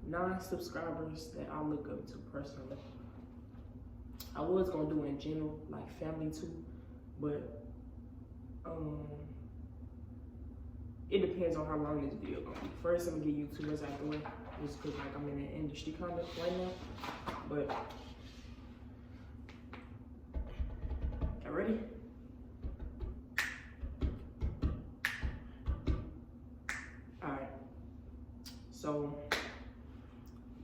non-subscribers that I look up to personally. I was gonna do in general, like family too, but it depends on how long this video gonna be. First, I'm gonna get YouTubers out the way, just cause like I'm in the industry kind of right now. But, y'all ready? All right. So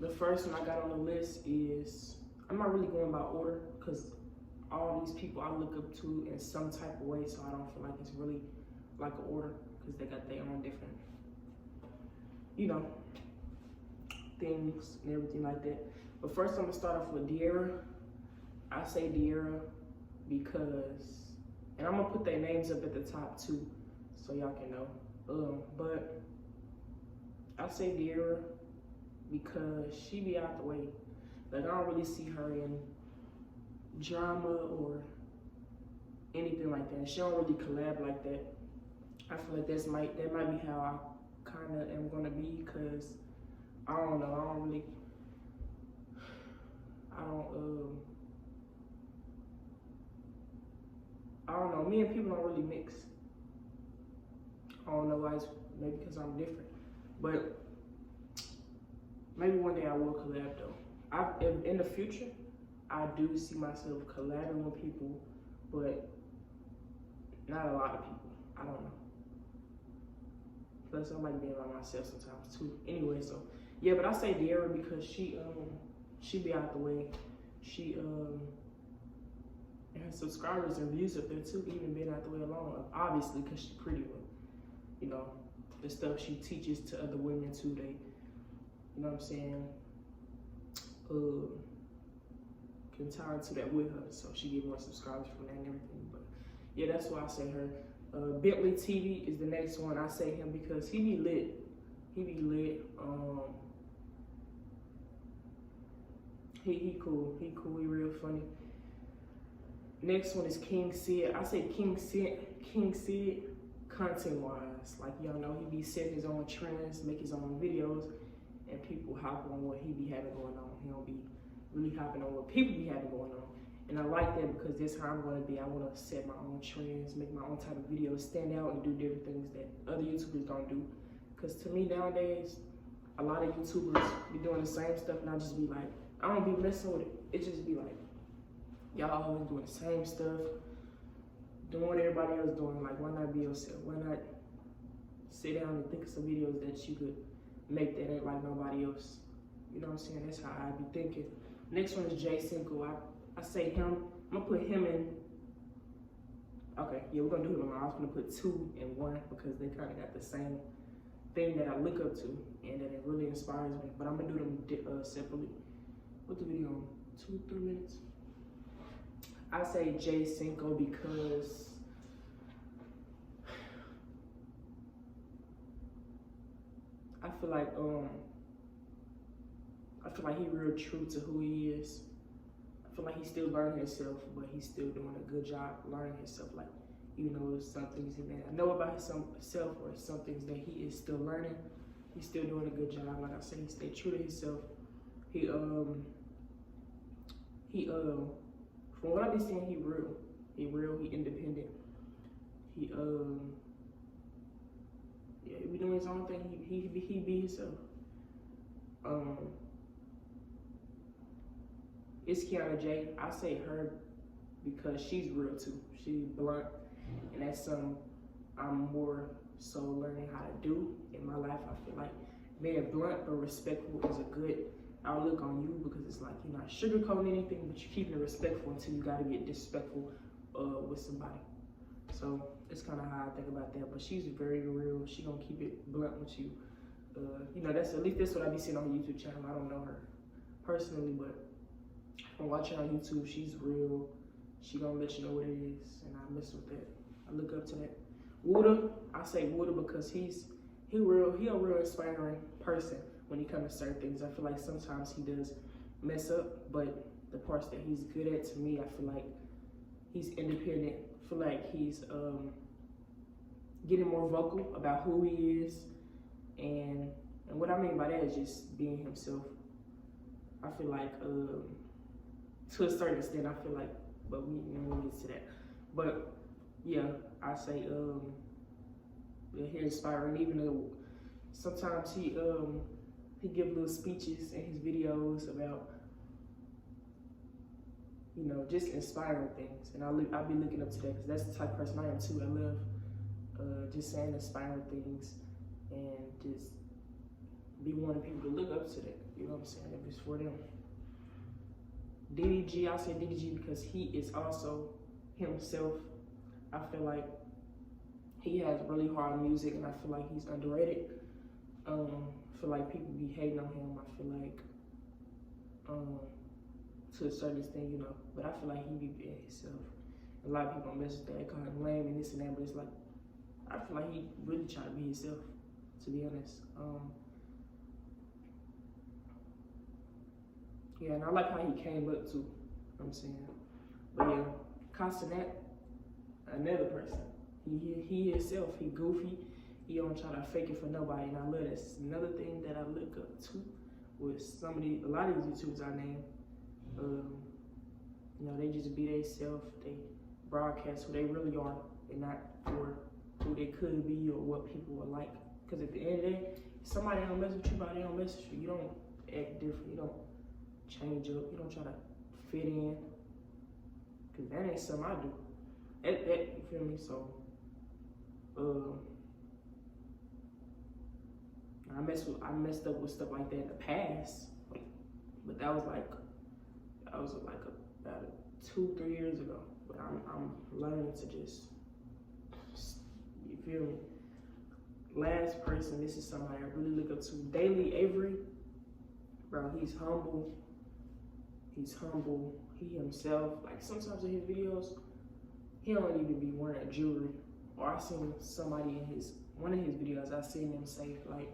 the first one I got on the list is, I'm not really going by order, cause all these people I look up to in some type of way, so I don't feel like it's really like an order, because they got their own different, you know, things and everything like that. But first I'm gonna start off with De'Ara. I say De'Ara because, and I'm gonna put their names up at the top too, so y'all can know. But I say De'Ara because she be out the way. Like, I don't really see her in drama or anything like that. She don't really collab like that. I feel like that might be how I kind of am gonna be, cause I don't know. I don't know. Me and people don't really mix. I don't know why. It's maybe because I'm different, but maybe one day I will collab though. In the future, I do see myself collabing with people, but not a lot of people. I don't know. Plus, I like being by myself sometimes too. Anyway, so yeah, but I say De'Ara because she be out the way. She has subscribers and views up there too, even being out the way alone. Obviously, because she's pretty one. You know, the stuff she teaches to other women too. They, you know what I'm saying? Can tie into that with her, so she get more subscribers from that and everything. But yeah, that's why I say her. Bentley TV is the next one. I say him because he be lit. He cool. He real funny. Next one is King Sid. I say King Sid, content wise. Like, y'all know, he be setting his own trends, make his own videos, and people hop on what he be having going on. He don't be really hopping on what people be having going on. And I like that because that's how I'm gonna be. I wanna set my own trends, make my own type of videos, stand out and do different things that other YouTubers don't do. Cause to me nowadays, a lot of YouTubers be doing the same stuff and I just be like, I don't be messing with it. It just be like, y'all always doing the same stuff, doing what everybody else doing. Like, why not be yourself? Why not sit down and think of some videos that you could make that ain't like nobody else? You know what I'm saying? That's how I be thinking. Next one is Jay Cinco. I say him. I'm gonna put him in. Okay, yeah, we're gonna do him. I was gonna put 2 and 1 because they kind of got the same thing that I look up to and that it really inspires me. But I'm gonna do them separately. What's the video on? 2-3 minutes. I say Jay Cinco because I feel like he real true to who he is. I feel like he's still learning himself, but he's still doing a good job learning himself. Like, even though there's some things he may not know about himself or some things that he is still learning, he's still doing a good job. Like I said, he stayed true to himself. He from what I've been seeing, he real, he independent. He yeah, he be doing his own thing. He be himself. It's Kiana J. I say her because she's real too. She's blunt, and that's something I'm more so learning how to do in my life. I feel like being blunt but respectful is a good outlook on you, because it's like you're not sugarcoating anything, but you're keeping it respectful until you gotta get disrespectful with somebody. So it's kind of how I think about that. But she's very real. She gonna keep it blunt with you. You know, that's at least that's what I be seeing on her YouTube channel. I don't know her personally, but from watching on YouTube, she's real. She gonna let you know what it is, and I mess with that. I look up to that. Wooda, I say Wooda because he a real inspiring person when he comes to certain things. I feel like sometimes he does mess up, but the parts that he's good at, to me, I feel like he's independent. I feel like he's getting more vocal about who he is and what what I mean by that is just being himself. I feel like, to a certain extent, I feel like, but we'll get to that. But yeah, I say, yeah, he's inspiring. Even though sometimes he give little speeches in his videos about, you know, just inspiring things, and I'll be looking up to that because that's the type of person I am too. I love just saying inspiring things and just be wanting people to look up to that. You know what I'm saying? If it's for them. Diddy G, I say Diddy G because he is also himself. I feel like he has really hard music, and I feel like he's underrated. I feel like people be hating on him. I feel like, to a certain extent, you know, but I feel like he be being himself. A lot of people don't mess with that, they call him lame and this and that, but it's like, I feel like he really trying to be himself, to be honest. Yeah, and I like how he came up too, you know what I'm saying? But yeah, Castanet, another person. He himself, he goofy. He don't try to fake it for nobody, and I love that. Another thing that I look up to with a lot of these YouTubers I name, you know, they just be themselves. They broadcast who they really are, and not for who they could be or what people would like. Because at the end of the day, if somebody don't mess with you, they don't mess with you. You don't act different. You don't change up. You don't try to fit in. Because that ain't something I do. You feel me? So, I messed up with stuff like that in the past, but that was like about 2-3 years ago. But I'm learning to just, you feel me? Last person, this is somebody I really look up to, Daily Avery. Bro, he's humble. He himself. Like sometimes in his videos, he don't even be wearing jewelry. Or I seen somebody in one of his videos, I seen him say like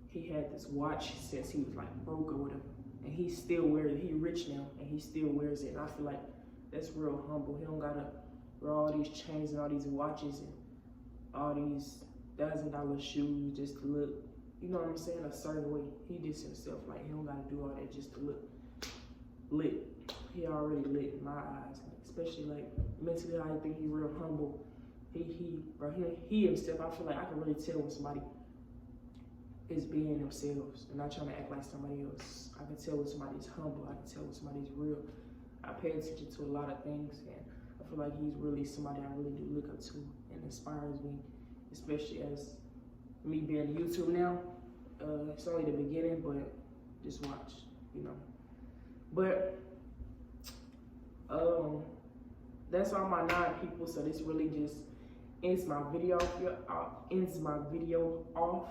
he had this watch since he was like broke or whatever, and he still wears it. He rich now and he still wears it, and I feel like that's real humble. He don't gotta wear all these chains and all these watches and all these $1,000 shoes just to look, you know what I'm saying, a certain way. He just himself, like he don't gotta do all that just to look lit. He already lit in my eyes, like, especially like mentally. I think he real humble. He himself. I feel like I can really tell when somebody is being themselves and not trying to act like somebody else. I can tell when somebody's humble. I can tell when somebody's real. I pay attention to a lot of things, and I feel like he's really somebody I really do look up to and inspires me, especially as me being on YouTube now. It's only the beginning, but just watch, you know. But that's all my 9 people. So this really just ends my video off.